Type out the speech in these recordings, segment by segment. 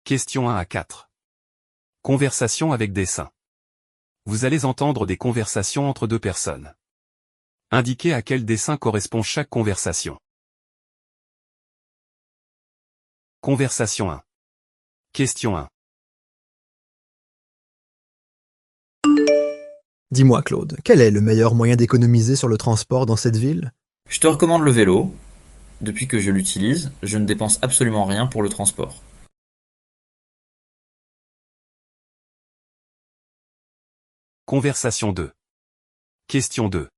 Question 1 à 4. Conversation avec dessin. Vous allez entendre des conversations entre deux personnes. Indiquez à quel dessin correspond chaque conversation. Conversation 1. Question 1. Dis-moi, Claude, quel est le meilleur moyen d'économiser sur le transport dans cette ville? Je te recommande le vélo. Depuis que je l'utilise, je ne dépense absolument rien pour le transport. Conversation 2. Question 2.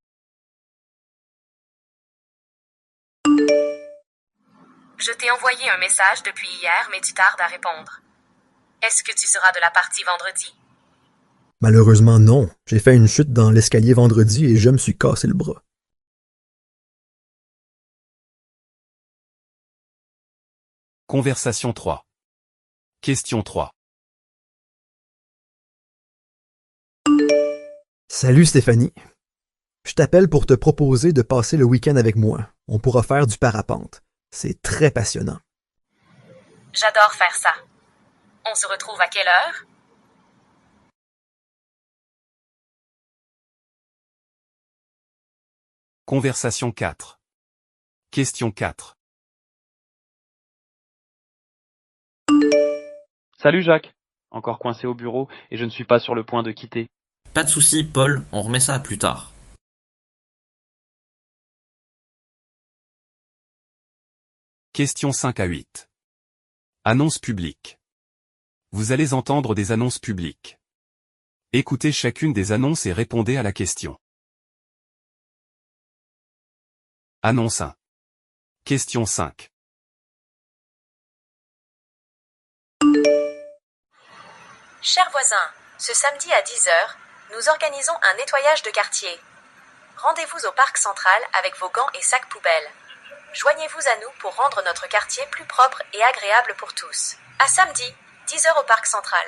Je t'ai envoyé un message depuis hier, mais tu tardes à répondre. Est-ce que tu seras de la partie vendredi? Malheureusement, non. J'ai fait une chute dans l'escalier vendredi et je me suis cassé le bras. Conversation 3. Question 3. Salut Stéphanie. Je t'appelle pour te proposer de passer le week-end avec moi. On pourra faire du parapente. C'est très passionnant. J'adore faire ça. On se retrouve à quelle heure? Conversation 4. Question 4. Salut Jacques. Encore coincé au bureau et je ne suis pas sur le point de quitter. Pas de souci, Paul, on remet ça plus tard. Question 5 à 8. Annonce publique. Vous allez entendre des annonces publiques. Écoutez chacune des annonces et répondez à la question. Annonce 1. Question 5. Chers voisins, ce samedi à 10h, nous organisons un nettoyage de quartier. Rendez-vous au parc central avec vos gants et sacs poubelles. Joignez-vous à nous pour rendre notre quartier plus propre et agréable pour tous. À samedi, 10h au parc central.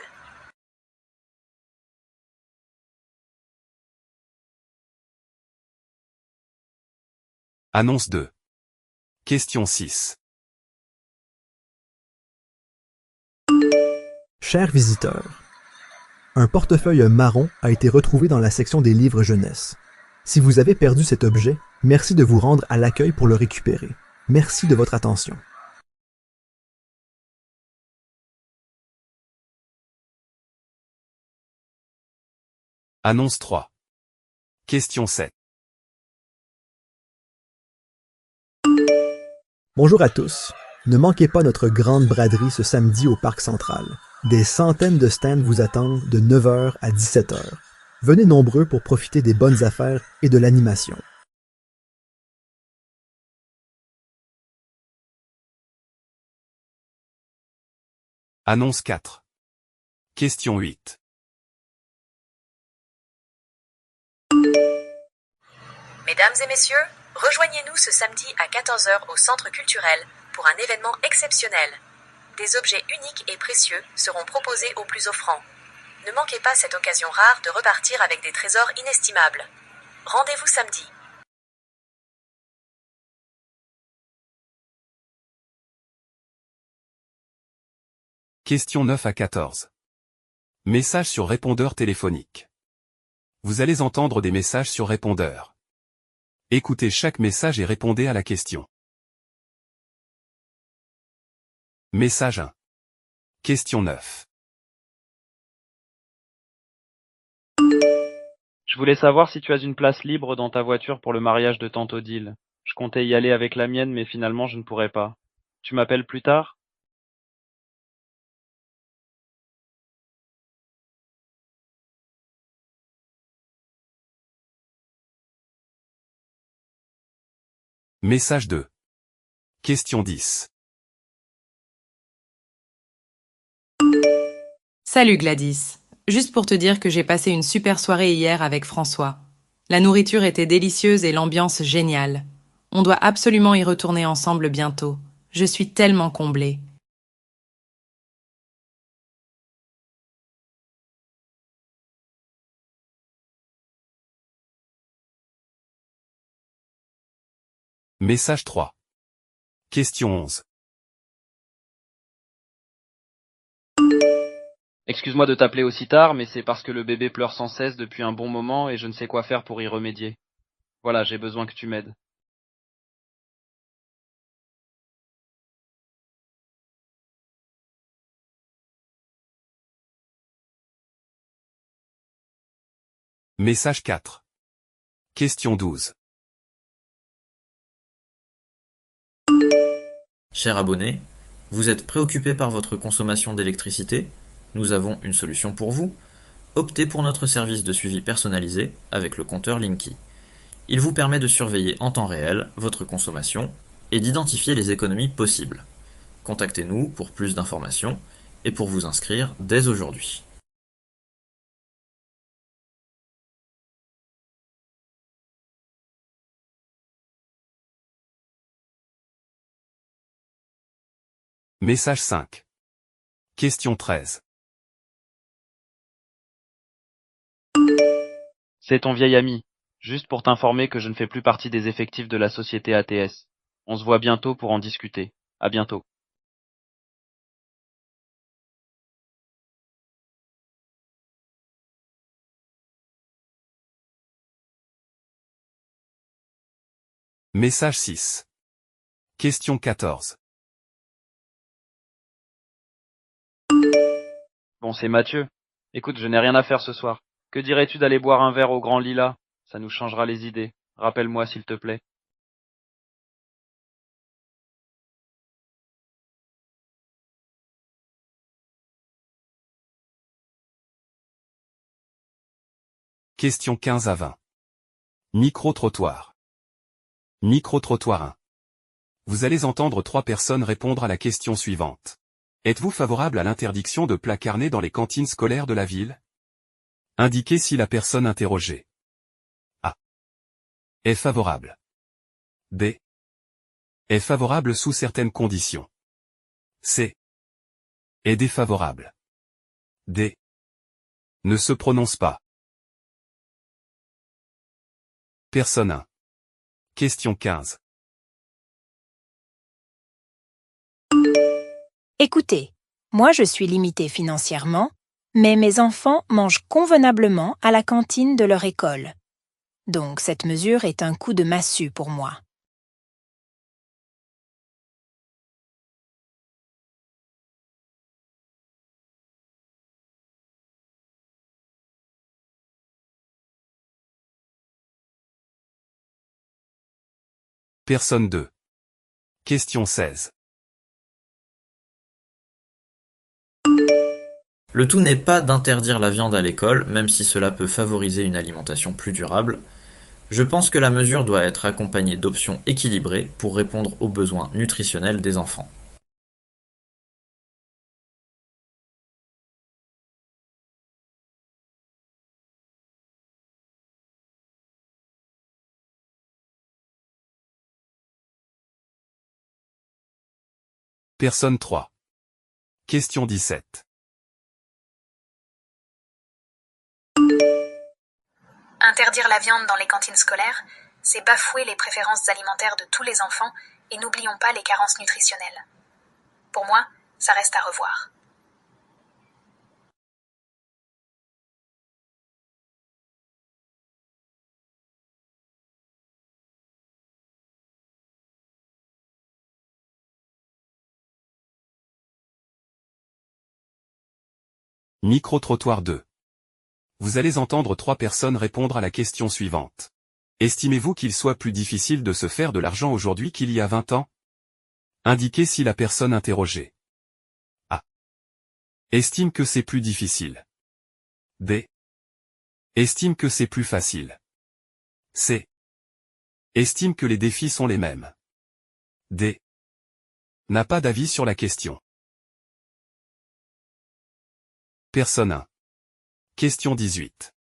Annonce 2. Question 6. Chers visiteurs, un portefeuille marron a été retrouvé dans la section des livres jeunesse. Si vous avez perdu cet objet, merci de vous rendre à l'accueil pour le récupérer. Merci de votre attention. Annonce 3. Question 7. Bonjour à tous. Ne manquez pas notre grande braderie ce samedi au Parc Central. Des centaines de stands vous attendent de 9h à 17h. Venez nombreux pour profiter des bonnes affaires et de l'animation. Annonce 4. Question 8. Mesdames et messieurs, rejoignez-nous ce samedi à 14h au Centre culturel pour un événement exceptionnel. Des objets uniques et précieux seront proposés aux plus offrants. Ne manquez pas cette occasion rare de repartir avec des trésors inestimables. Rendez-vous samedi. Question 9 à 14. Message sur répondeur téléphonique. Vous allez entendre des messages sur répondeur. Écoutez chaque message et répondez à la question. Message 1. Question 9. Je voulais savoir si tu as une place libre dans ta voiture pour le mariage de tante Odile. Je comptais y aller avec la mienne mais finalement je ne pourrai pas. Tu m'appelles plus tard? Message 2. Question 10. Salut Gladys. Juste pour te dire que j'ai passé une super soirée hier avec François. La nourriture était délicieuse et l'ambiance géniale. On doit absolument y retourner ensemble bientôt. Je suis tellement comblée. Message 3. Question 11. Excuse-moi de t'appeler aussi tard, mais c'est parce que le bébé pleure sans cesse depuis un bon moment et je ne sais quoi faire pour y remédier. Voilà, j'ai besoin que tu m'aides. Message 4. Question 12. Cher abonné, vous êtes préoccupé par votre consommation d'électricité? Nous avons une solution pour vous. Optez pour notre service de suivi personnalisé avec le compteur Linky. Il vous permet de surveiller en temps réel votre consommation et d'identifier les économies possibles. Contactez-nous pour plus d'informations et pour vous inscrire dès aujourd'hui. Message 5. Question 13. C'est ton vieil ami. Juste pour t'informer que je ne fais plus partie des effectifs de la société ATS. On se voit bientôt pour en discuter. À bientôt. Message 6. Question 14. Bon, c'est Mathieu. Écoute, je n'ai rien à faire ce soir. Que dirais-tu d'aller boire un verre au Grand Lila? Ça nous changera les idées. Rappelle-moi s'il te plaît. Question 15 à 20. Micro-trottoir. Micro-trottoir 1. Vous allez entendre 3 personnes répondre à la question suivante. Êtes-vous favorable à l'interdiction de plats carnés dans les cantines scolaires de la ville? Indiquez si la personne interrogée A. Est favorable. B. Est favorable sous certaines conditions. C. Est défavorable. D. Ne se prononce pas. Personne 1. Question 15. Écoutez, moi je suis limitée financièrement, mais mes enfants mangent convenablement à la cantine de leur école. Donc cette mesure est un coup de massue pour moi. Personne 2. Question 16. Le tout n'est pas d'interdire la viande à l'école, même si cela peut favoriser une alimentation plus durable. Je pense que la mesure doit être accompagnée d'options équilibrées pour répondre aux besoins nutritionnels des enfants. Personne 3. Question 17. Interdire la viande dans les cantines scolaires, c'est bafouer les préférences alimentaires de tous les enfants et n'oublions pas les carences nutritionnelles. Pour moi, ça reste à revoir. Micro-trottoir 2. Vous allez entendre 3 personnes répondre à la question suivante. Estimez-vous qu'il soit plus difficile de se faire de l'argent aujourd'hui qu'il y a 20 ans? Indiquez si la personne interrogée A. Estime que c'est plus difficile. B. Estime que c'est plus facile. C. Estime que les défis sont les mêmes. D. N'a pas d'avis sur la question. Personne 1. Question 18.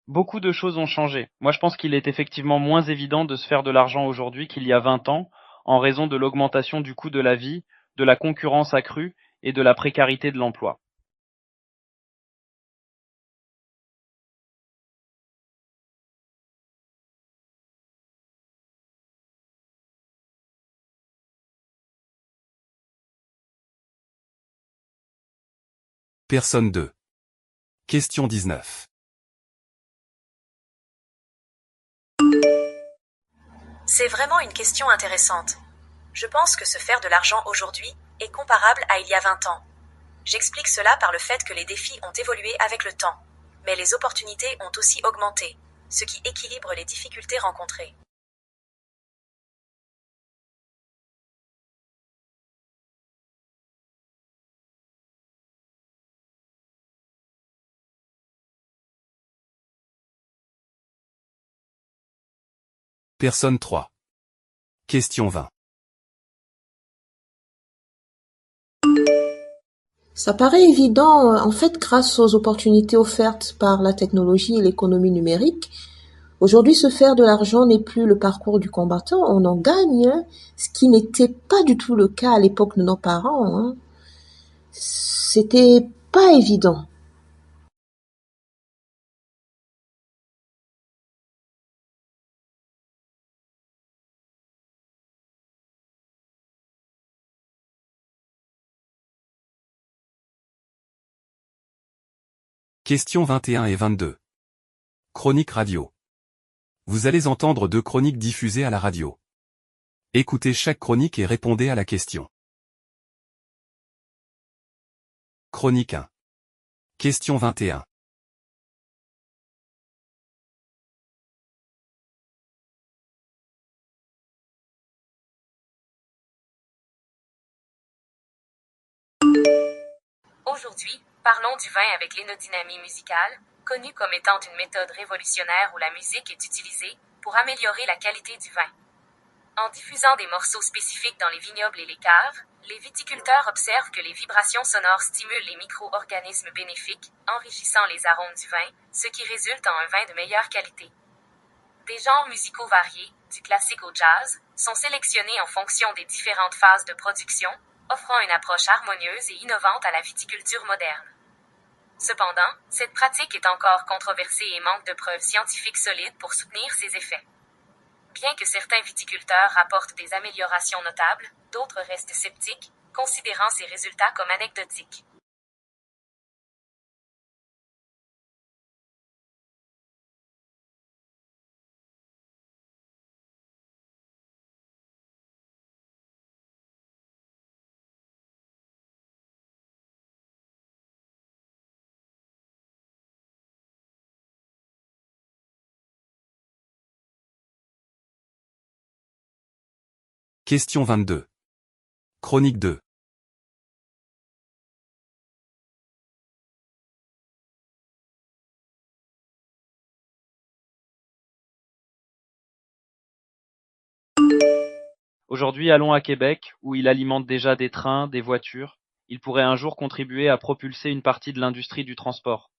Beaucoup de choses ont changé. Moi, je pense qu'il est effectivement moins évident de se faire de l'argent aujourd'hui qu'il y a 20 ans, en raison de l'augmentation du coût de la vie, de la concurrence accrue et de la précarité de l'emploi. Personne 2. Question 19. C'est vraiment une question intéressante. Je pense que se faire de l'argent aujourd'hui est comparable à il y a 20 ans. J'explique cela par le fait que les défis ont évolué avec le temps. Mais les opportunités ont aussi augmenté, ce qui équilibre les difficultés rencontrées. Personne 3. Question 20. Ça paraît évident, en fait, grâce aux opportunités offertes par la technologie et l'économie numérique. Aujourd'hui, se faire de l'argent n'est plus le parcours du combattant, on en gagne, hein, ce qui n'était pas du tout le cas à l'époque de nos parents, hein. C'était pas évident. Question 21 et 22. Chronique radio. Vous allez entendre 2 chroniques diffusées à la radio. Écoutez chaque chronique et répondez à la question. Chronique 1. Question 21. Aujourd'hui, parlons du vin avec l'énodynamie musicale, connue comme étant une méthode révolutionnaire où la musique est utilisée pour améliorer la qualité du vin. En diffusant des morceaux spécifiques dans les vignobles et les caves, les viticulteurs observent que les vibrations sonores stimulent les micro-organismes bénéfiques, enrichissant les arômes du vin, ce qui résulte en un vin de meilleure qualité. Des genres musicaux variés, du classique au jazz, sont sélectionnés en fonction des différentes phases de production, offrant une approche harmonieuse et innovante à la viticulture moderne. Cependant, cette pratique est encore controversée et manque de preuves scientifiques solides pour soutenir ses effets. Bien que certains viticulteurs rapportent des améliorations notables, d'autres restent sceptiques, considérant ces résultats comme anecdotiques. Question 22. Chronique 2. Aujourd'hui, allons à Québec, où il alimente déjà des trains, des voitures. Il pourrait un jour contribuer à propulser une partie de l'industrie du transport.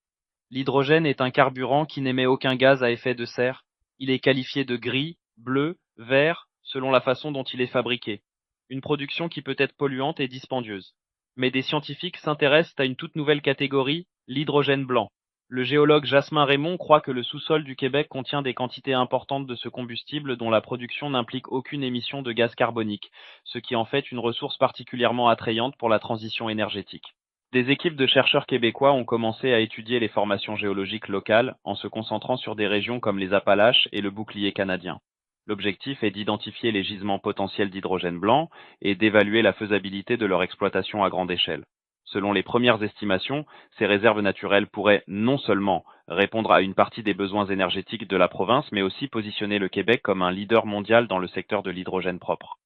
L'hydrogène est un carburant qui n'émet aucun gaz à effet de serre. Il est qualifié de gris, bleu, vert, selon la façon dont il est fabriqué. Une production qui peut être polluante et dispendieuse. Mais des scientifiques s'intéressent à une toute nouvelle catégorie, l'hydrogène blanc. Le géologue Jasmin Raymond croit que le sous-sol du Québec contient des quantités importantes de ce combustible dont la production n'implique aucune émission de gaz carbonique, ce qui en fait une ressource particulièrement attrayante pour la transition énergétique. Des équipes de chercheurs québécois ont commencé à étudier les formations géologiques locales en se concentrant sur des régions comme les Appalaches et le bouclier canadien. L'objectif est d'identifier les gisements potentiels d'hydrogène blanc et d'évaluer la faisabilité de leur exploitation à grande échelle. Selon les premières estimations, ces réserves naturelles pourraient non seulement répondre à une partie des besoins énergétiques de la province, mais aussi positionner le Québec comme un leader mondial dans le secteur de l'hydrogène propre.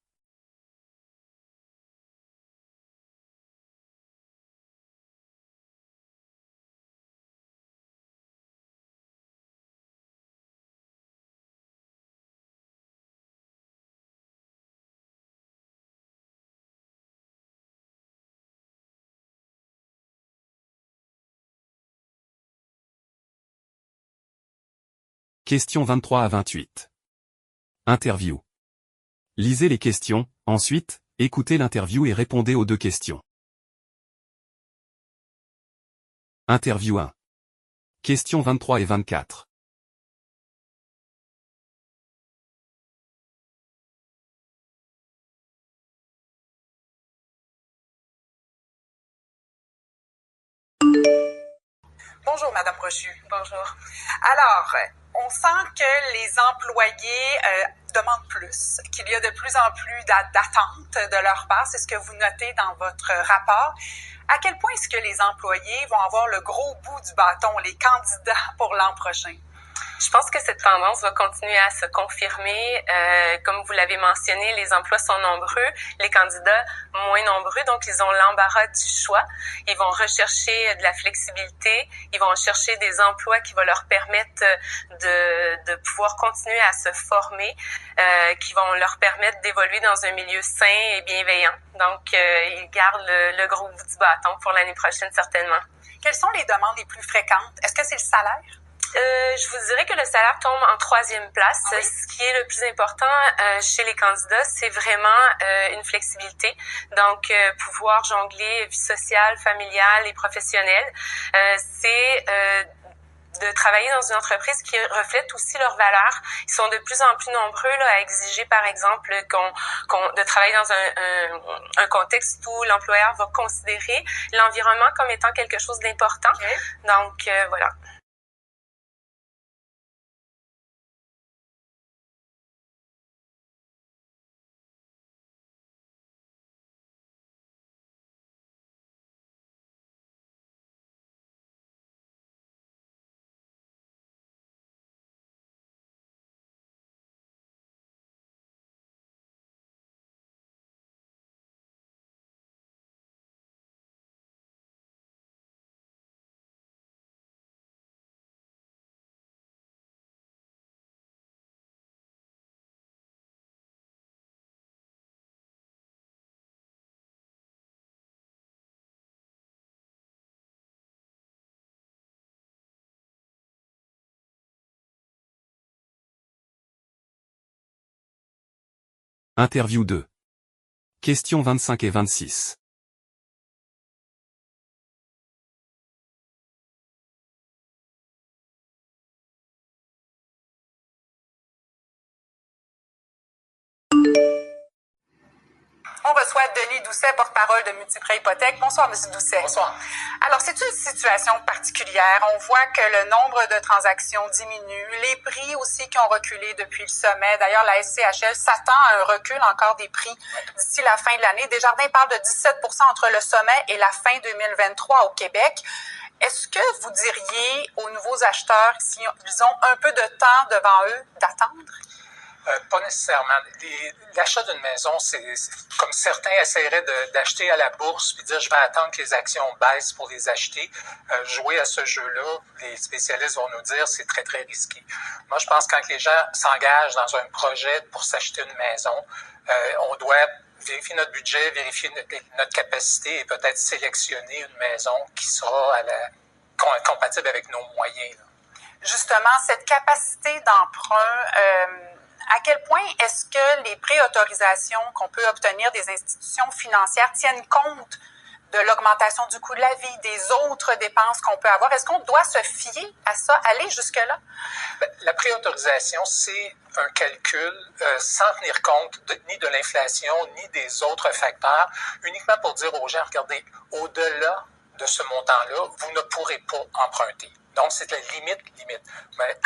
Questions 23 à 28. Interview. Lisez les questions, ensuite, écoutez l'interview et répondez aux 2 questions. Interview 1. Questions 23 et 24. Bonjour, Madame Brochu. Bonjour. Alors, on sent que les employés demandent plus, qu'il y a de plus en plus d'attentes de leur part. C'est ce que vous notez dans votre rapport. À quel point est-ce que les employés vont avoir le gros bout du bâton, les candidats pour l'an prochain? Je pense que cette tendance va continuer à se confirmer. Comme vous l'avez mentionné, les emplois sont nombreux, les candidats moins nombreux, donc ils ont l'embarras du choix. Ils vont rechercher de la flexibilité, ils vont chercher des emplois qui vont leur permettre de pouvoir continuer à se former, qui vont leur permettre d'évoluer dans un milieu sain et bienveillant. Donc, ils gardent le gros bout du bâton pour l'année prochaine, certainement. Quelles sont les demandes les plus fréquentes? Est-ce que c'est le salaire? Je vous dirais que le salaire tombe en 3e place. Oui. Ce qui est le plus important chez les candidats, c'est vraiment une flexibilité. Donc, pouvoir jongler vie sociale, familiale et professionnelle. C'est de travailler dans une entreprise qui reflète aussi leurs valeurs. Ils sont de plus en plus nombreux là, à exiger, par exemple, de travailler dans un contexte où l'employeur va considérer l'environnement comme étant quelque chose d'important. Okay. Donc, voilà. Interview 2. Questions 25 et 26. On reçoit Denis Doucet, porte-parole de Multiprêt Hypothèque. Bonsoir, M. Doucet. Bonsoir. Alors, c'est une situation particulière. On voit que le nombre de transactions diminue, les prix aussi qui ont reculé depuis le sommet. D'ailleurs, la SCHL s'attend à un recul encore des prix d'ici la fin de l'année. Desjardins parle de 17% entre le sommet et la fin 2023 au Québec. Est-ce que vous diriez aux nouveaux acheteurs, s'ils ont un peu de temps devant eux, d'attendre? Pas nécessairement. L'achat d'une maison, c'est comme certains essaieraient d'acheter à la bourse puis dire je vais attendre que les actions baissent pour les acheter. Jouer à ce jeu-là, les spécialistes vont nous dire c'est très, très risqué. Moi, je pense que quand les gens s'engagent dans un projet pour s'acheter une maison, on doit vérifier notre budget, vérifier notre capacité et peut-être sélectionner une maison qui sera compatible avec nos moyens. Là. Justement, cette capacité d'emprunt, à quel point est-ce que les préautorisations qu'on peut obtenir des institutions financières tiennent compte de l'augmentation du coût de la vie, des autres dépenses qu'on peut avoir? Est-ce qu'on doit se fier à ça, aller jusque-là? La préautorisation, c'est un calcul sans tenir compte ni de l'inflation, ni des autres facteurs, uniquement pour dire aux gens, regardez, au-delà de ce montant-là, vous ne pourrez pas emprunter. Donc, c'est la limite. Mais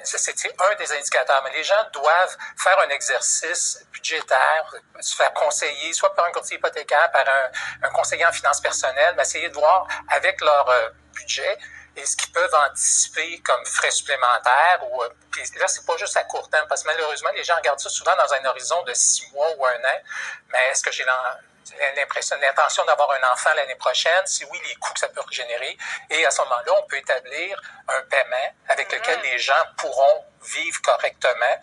c'est un des indicateurs. Mais les gens doivent faire un exercice budgétaire, se faire conseiller, soit par un courtier hypothécaire, par un conseiller en finances personnelles, mais essayer de voir avec leur budget et ce qu'ils peuvent anticiper comme frais supplémentaires. Puis là, c'est pas juste à court terme, parce que malheureusement, les gens regardent ça souvent dans un horizon de 6 mois ou 1 an. Mais est-ce que j'ai l'intention d'avoir un enfant l'année prochaine? Si oui, les coûts que ça peut générer. Et à ce moment-là, on peut établir un paiement avec lequel les gens pourront vivre correctement.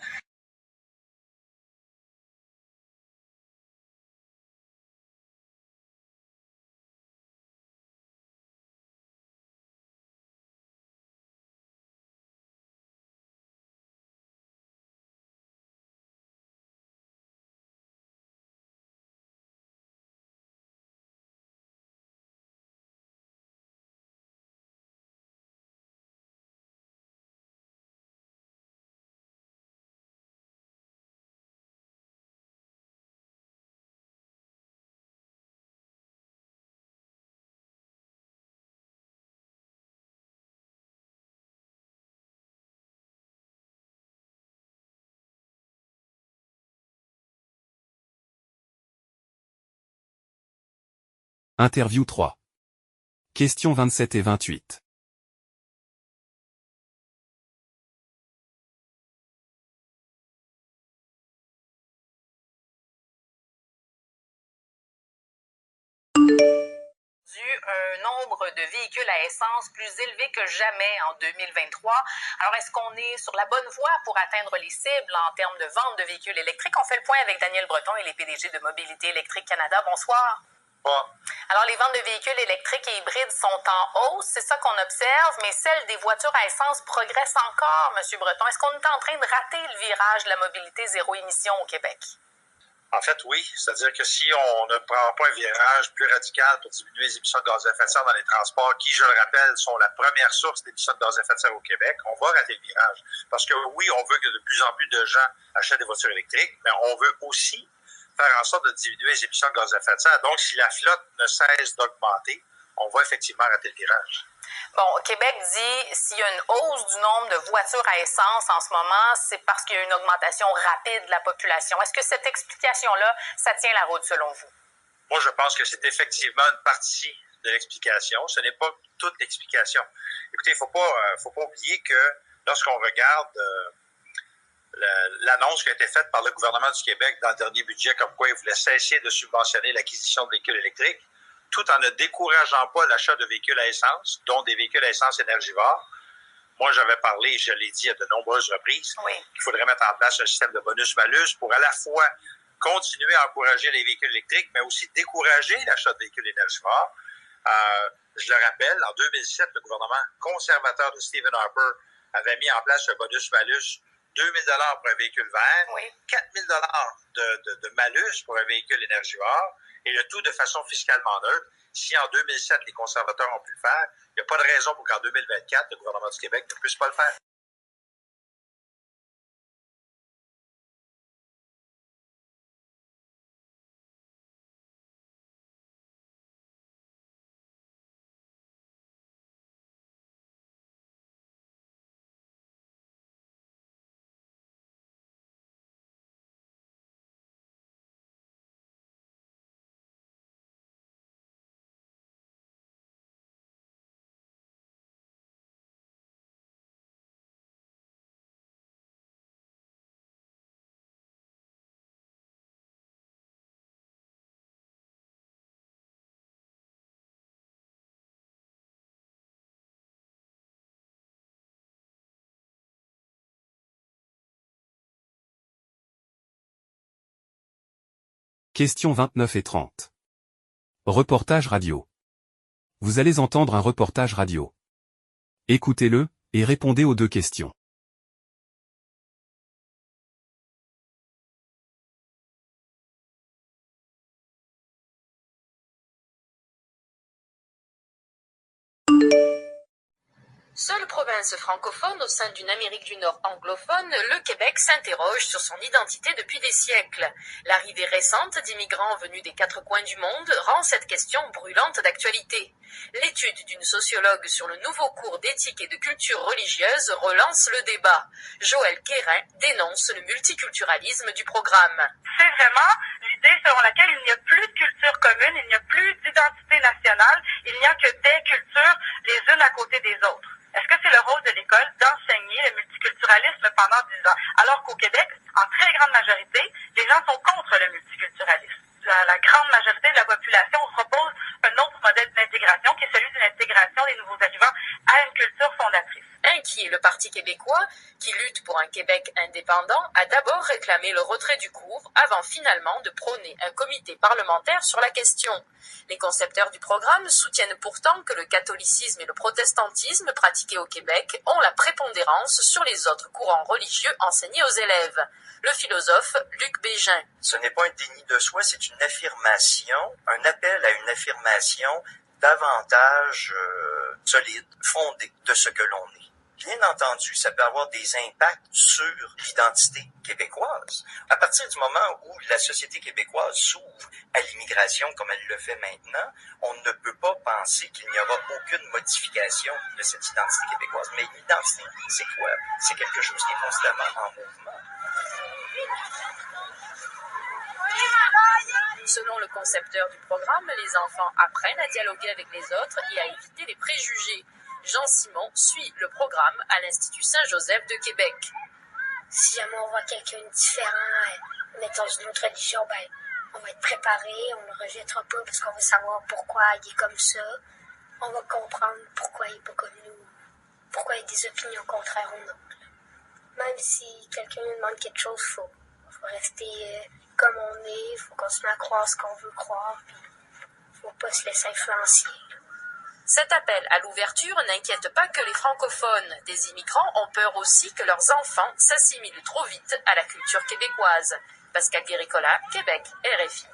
Interview 3. Questions 27 et 28. Un nombre de véhicules à essence plus élevé que jamais en 2023. Alors, est-ce qu'on est sur la bonne voie pour atteindre les cibles en termes de vente de véhicules électriques? On fait le point avec Daniel Breton et les PDG de Mobilité électrique Canada. Bonsoir. Bon. Alors, les ventes de véhicules électriques et hybrides sont en hausse, c'est ça qu'on observe, mais celles des voitures à essence progressent encore, M. Breton. Est-ce qu'on est en train de rater le virage de la mobilité zéro émission au Québec? En fait, oui. C'est-à-dire que si on ne prend pas un virage plus radical pour diminuer les émissions de gaz à effet de serre dans les transports, qui, je le rappelle, sont la première source d'émissions de gaz à effet de serre au Québec, on va rater le virage. Parce que oui, on veut que de plus en plus de gens achètent des voitures électriques, mais on veut aussi faire en sorte de diminuer les émissions de gaz à effet de serre. Donc, si la flotte ne cesse d'augmenter, on va effectivement rater le virage. Bon, Québec dit s'il y a une hausse du nombre de voitures à essence en ce moment, c'est parce qu'il y a une augmentation rapide de la population. Est-ce que cette explication-là, ça tient la route selon vous? Moi, je pense que c'est effectivement une partie de l'explication. Ce n'est pas toute l'explication. Écoutez, il faut pas oublier que lorsqu'on regarde l'annonce qui a été faite par le gouvernement du Québec dans le dernier budget, comme quoi il voulait cesser de subventionner l'acquisition de véhicules électriques, tout en ne décourageant pas l'achat de véhicules à essence, dont des véhicules à essence énergivores. Moi, j'avais parlé, je l'ai dit à de nombreuses reprises, qu'il faudrait mettre en place un système de bonus-malus pour à la fois continuer à encourager les véhicules électriques, mais aussi décourager l'achat de véhicules énergivores. Je le rappelle, en 2007, le gouvernement conservateur de Stephen Harper avait mis en place un bonus-malus, 2 000 $ pour un véhicule vert, 4 000 $ de malus pour un véhicule énergivore, et le tout de façon fiscalement neutre. Si en 2007, les conservateurs ont pu le faire, il n'y a pas de raison pour qu'en 2024, le gouvernement du Québec ne puisse pas le faire. Questions 29 et 30. Reportage radio. Vous allez entendre un reportage radio. Écoutez-le, et répondez aux deux questions. Seule province francophone au sein d'une Amérique du Nord anglophone, le Québec s'interroge sur son identité depuis des siècles. L'arrivée récente d'immigrants venus des quatre coins du monde rend cette question brûlante d'actualité. L'étude d'une sociologue sur le nouveau cours d'éthique et de culture religieuse relance le débat. Joël Quérin dénonce le multiculturalisme du programme. C'est vraiment l'idée selon laquelle il n'y a plus de culture commune, il n'y a plus d'identité nationale, il n'y a que des cultures les unes à côté des autres. Est-ce que c'est le rôle de l'école d'enseigner le multiculturalisme pendant 10 ans? Alors qu'au Québec, en très grande majorité, les gens sont contre le multiculturalisme. La grande majorité de la population propose un autre modèle d'intégration qui est celui d'une intégration des nouveaux arrivants à une culture fondatrice. Inquiet, le Parti québécois, qui lutte pour un Québec indépendant, a d'abord réclamé le retrait du cours avant finalement de prôner un comité parlementaire sur la question. Les concepteurs du programme soutiennent pourtant que le catholicisme et le protestantisme pratiqués au Québec ont la prépondérance sur les autres courants religieux enseignés aux élèves. Le philosophe Luc Bégin. Ce n'est pas un déni de soi, c'est une affirmation, un appel à une affirmation davantage solide, fondée de ce que l'on est. Bien entendu, ça peut avoir des impacts sur l'identité québécoise. À partir du moment où la société québécoise s'ouvre à l'immigration comme elle le fait maintenant, on ne peut pas penser qu'il n'y aura aucune modification de cette identité québécoise. Mais l'identité, c'est quoi? C'est quelque chose qui est constamment en mouvement. Selon le concepteur du programme, les enfants apprennent à dialoguer avec les autres et à éviter les préjugés. Jean Simon suit le programme à l'Institut Saint-Joseph de Québec. Si jamais on voit quelqu'un de différent, mettons une autre religion, on va être préparé, on le rejettera pas parce qu'on veut savoir pourquoi il est comme ça. On va comprendre pourquoi il est pas comme nous, pourquoi il y a des opinions contraires aux nôtres. Même si quelqu'un nous demande quelque chose, faut rester comme on est, faut continuer à croire ce qu'on veut croire, puis faut pas se laisser influencer. Cet appel à l'ouverture n'inquiète pas que les francophones. Des immigrants ont peur aussi que leurs enfants s'assimilent trop vite à la culture québécoise. Pascal Guéricola, Québec, RFI.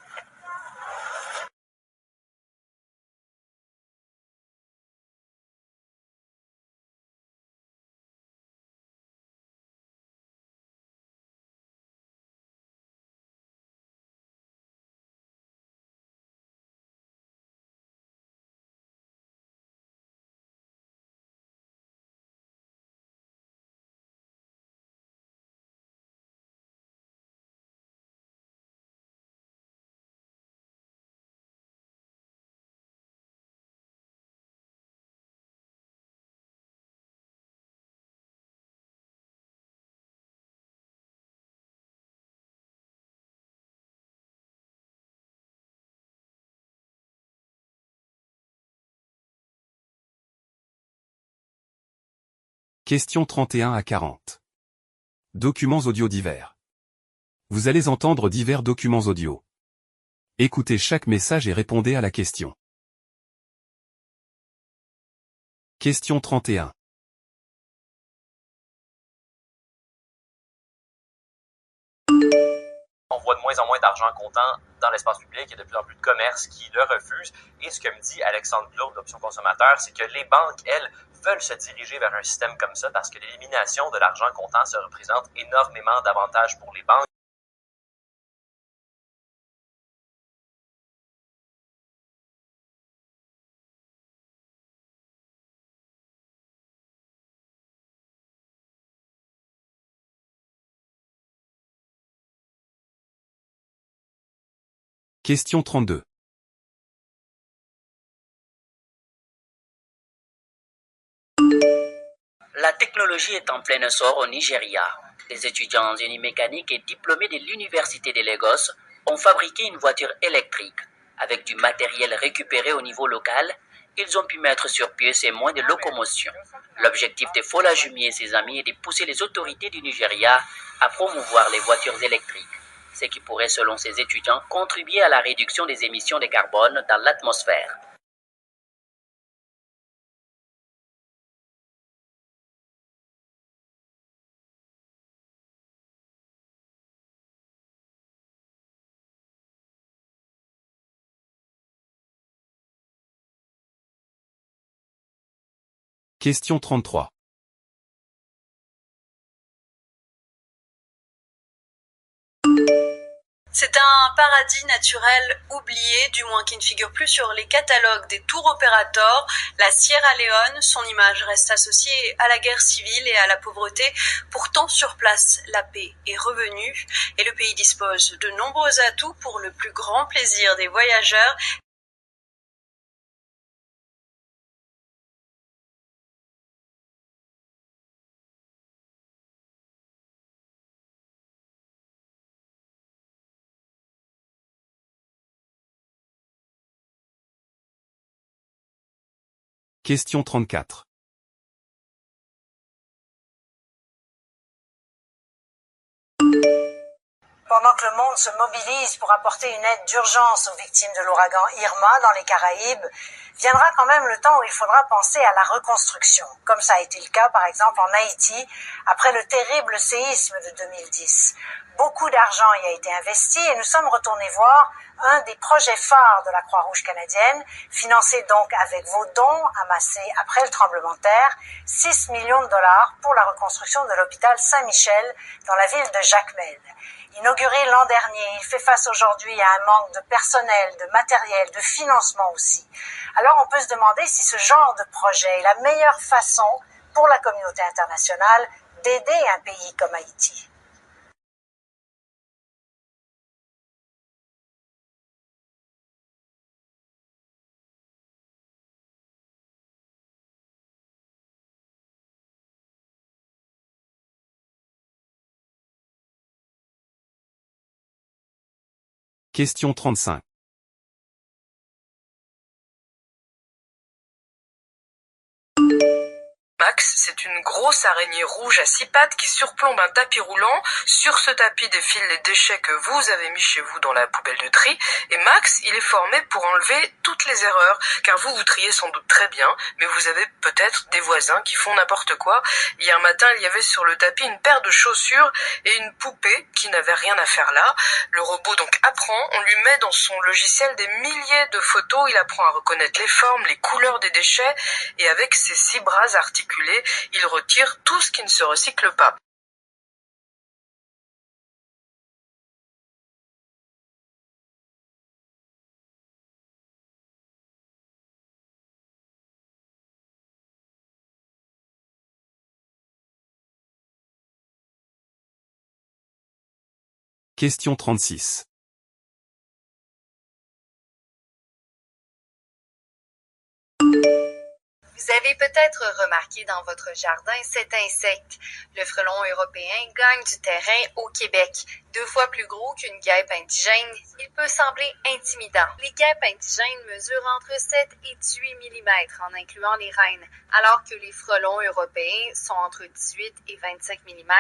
Questions 31 à 40. Documents audio divers. Vous allez entendre divers documents audio. Écoutez chaque message et répondez à la question. Question 31. On voit de moins en moins d'argent comptant dans l'espace public, il y a de plus en plus de commerces qui le refusent. Et ce que me dit Alexandre Plourde d'Options Consommateurs, c'est que les banques, elles, veulent se diriger vers un système comme ça parce que l'élimination de l'argent comptant, ça représente énormément d'avantages pour les banques. Question 32. La technologie est en plein essor au Nigeria. Des étudiants en génie mécanique et diplômés de l'université de Lagos ont fabriqué une voiture électrique. Avec du matériel récupéré au niveau local, ils ont pu mettre sur pied ces moyens de locomotion. L'objectif de Fola Jumi et ses amis est de pousser les autorités du Nigeria à promouvoir les voitures électriques, ce qui pourrait, selon ces étudiants, contribuer à la réduction des émissions de carbone dans l'atmosphère. Question 33. C'est un paradis naturel oublié, du moins qui ne figure plus sur les catalogues des tour operators. La Sierra Leone, son image reste associée à la guerre civile et à la pauvreté. Pourtant, sur place, la paix est revenue et le pays dispose de nombreux atouts pour le plus grand plaisir des voyageurs. Question 34. Pendant que le monde se mobilise pour apporter une aide d'urgence aux victimes de l'ouragan Irma dans les Caraïbes, viendra quand même le temps où il faudra penser à la reconstruction, comme ça a été le cas par exemple en Haïti après le terrible séisme de 2010. Beaucoup d'argent y a été investi et nous sommes retournés voir un des projets phares de la Croix-Rouge canadienne, financé donc avec vos dons amassés après le tremblement de terre, 6 millions de dollars pour la reconstruction de l'hôpital Saint-Michel dans la ville de Jacmel. Inauguré l'an dernier, il fait face aujourd'hui à un manque de personnel, de matériel, de financement aussi. Alors on peut se demander si ce genre de projet est la meilleure façon pour la communauté internationale d'aider un pays comme Haïti. Question 35. Max, c'est une grosse araignée rouge à 6 pattes qui surplombe un tapis roulant. Sur ce tapis défilent les déchets que vous avez mis chez vous dans la poubelle de tri. Et Max, il est formé pour enlever toutes les erreurs. Car vous triez sans doute très bien, mais vous avez peut-être des voisins qui font n'importe quoi. Hier matin, il y avait sur le tapis une paire de chaussures et une poupée qui n'avait rien à faire là. Le robot donc apprend, on lui met dans son logiciel des milliers de photos. Il apprend à reconnaître les formes, les couleurs des déchets. Et avec ses 6 bras articulés, il retire tout ce qui ne se recycle pas. Question 36. Vous avez peut-être remarqué dans votre jardin cet insecte. Le frelon européen gagne du terrain au Québec. 2 fois plus gros qu'une guêpe indigène, il peut sembler intimidant. Les guêpes indigènes mesurent entre 7 et 18 mm en incluant les reines, alors que les frelons européens sont entre 18 et 25 mm,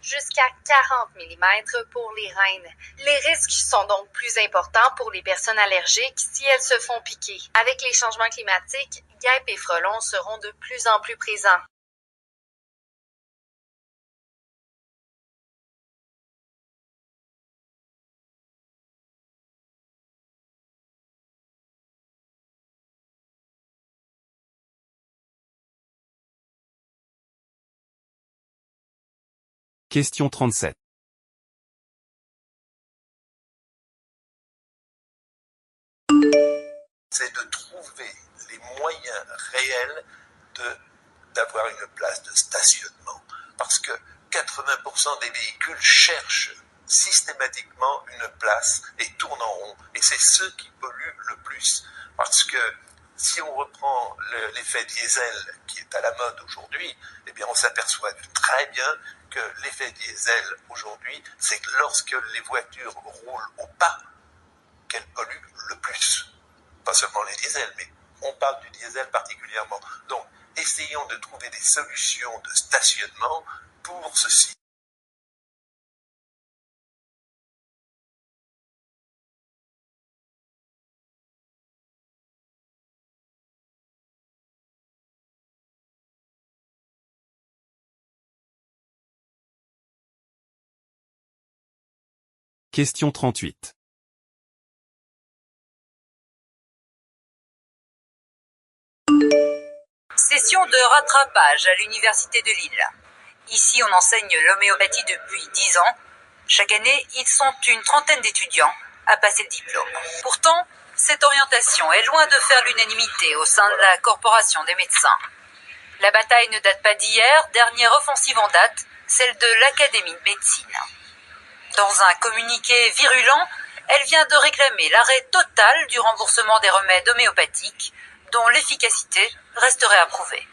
jusqu'à 40 mm pour les reines. Les risques sont donc plus importants pour les personnes allergiques si elles se font piquer. Avec les changements climatiques, guêpes et frelons seront de plus en plus présents. Question 37. C'est de trouver les moyens réels d'avoir une place de stationnement. Parce que 80% des véhicules cherchent systématiquement une place et tournent en rond. Et c'est ceux qui polluent le plus. Parce que si on reprend l'effet diesel qui est à la mode aujourd'hui, eh bien on s'aperçoit très bien que l'effet diesel aujourd'hui, c'est que lorsque les voitures roulent au pas, qu'elles polluent le plus. Pas seulement les diesels, mais on parle du diesel particulièrement. Donc, essayons de trouver des solutions de stationnement pour ceci. Question 38. Session de rattrapage à l'Université de Lille. Ici, on enseigne l'homéopathie depuis 10 ans. Chaque année, ils sont une trentaine d'étudiants à passer le diplôme. Pourtant, cette orientation est loin de faire l'unanimité au sein de la Corporation des médecins. La bataille ne date pas d'hier, dernière offensive en date, celle de l'Académie de médecine. Dans un communiqué virulent, elle vient de réclamer l'arrêt total du remboursement des remèdes homéopathiques, dont l'efficacité resterait à prouver.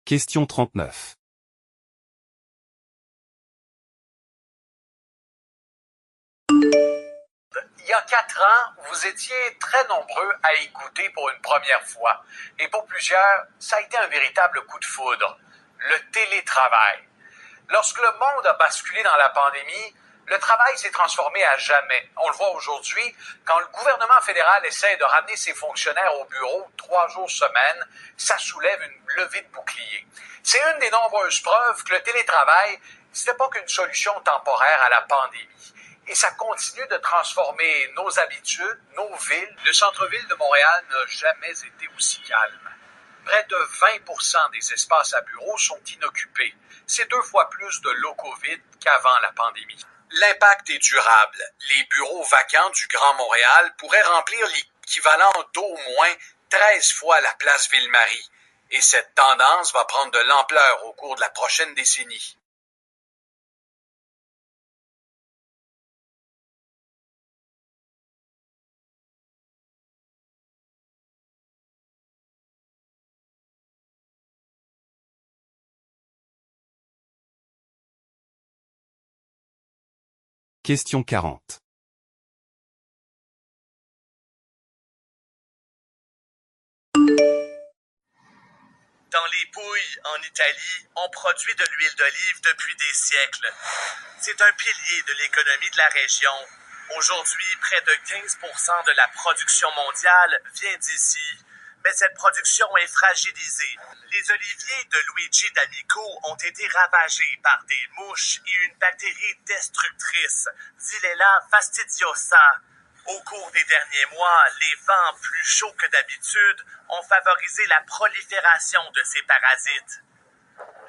Question 39. Il y a 4 ans, vous étiez très nombreux à y goûter pour une première fois. Et pour plusieurs, ça a été un véritable coup de foudre. Le télétravail. Lorsque le monde a basculé dans la pandémie, le travail s'est transformé à jamais. On le voit aujourd'hui, quand le gouvernement fédéral essaie de ramener ses fonctionnaires au bureau 3 jours semaine, ça soulève une levée de bouclier. C'est une des nombreuses preuves que le télétravail, c'était pas qu'une solution temporaire à la pandémie. Et ça continue de transformer nos habitudes, nos villes. Le centre-ville de Montréal n'a jamais été aussi calme. Près de 20% des espaces à bureaux sont inoccupés. C'est 2 fois plus de locaux vides qu'avant la pandémie. L'impact est durable. Les bureaux vacants du Grand Montréal pourraient remplir l'équivalent d'au moins 13 fois la place Ville-Marie. Et cette tendance va prendre de l'ampleur au cours de la prochaine décennie. Question 40. Dans les Pouilles, en Italie, on produit de l'huile d'olive depuis des siècles. C'est un pilier de l'économie de la région. Aujourd'hui, près de 15% de la production mondiale vient d'ici. Mais cette production est fragilisée. Les oliviers de Luigi D'Amico ont été ravagés par des mouches et une bactérie destructrice, Xylella fastidiosa. Au cours des derniers mois, les vents plus chauds que d'habitude ont favorisé la prolifération de ces parasites.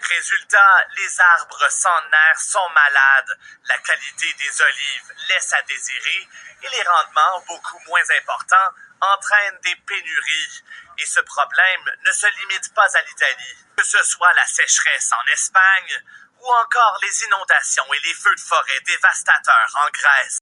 Résultat, les arbres centenaires sont malades, la qualité des olives laisse à désirer et les rendements beaucoup moins importants entraînent des pénuries. Et ce problème ne se limite pas à l'Italie. Que ce soit la sécheresse en Espagne ou encore les inondations et les feux de forêt dévastateurs en Grèce.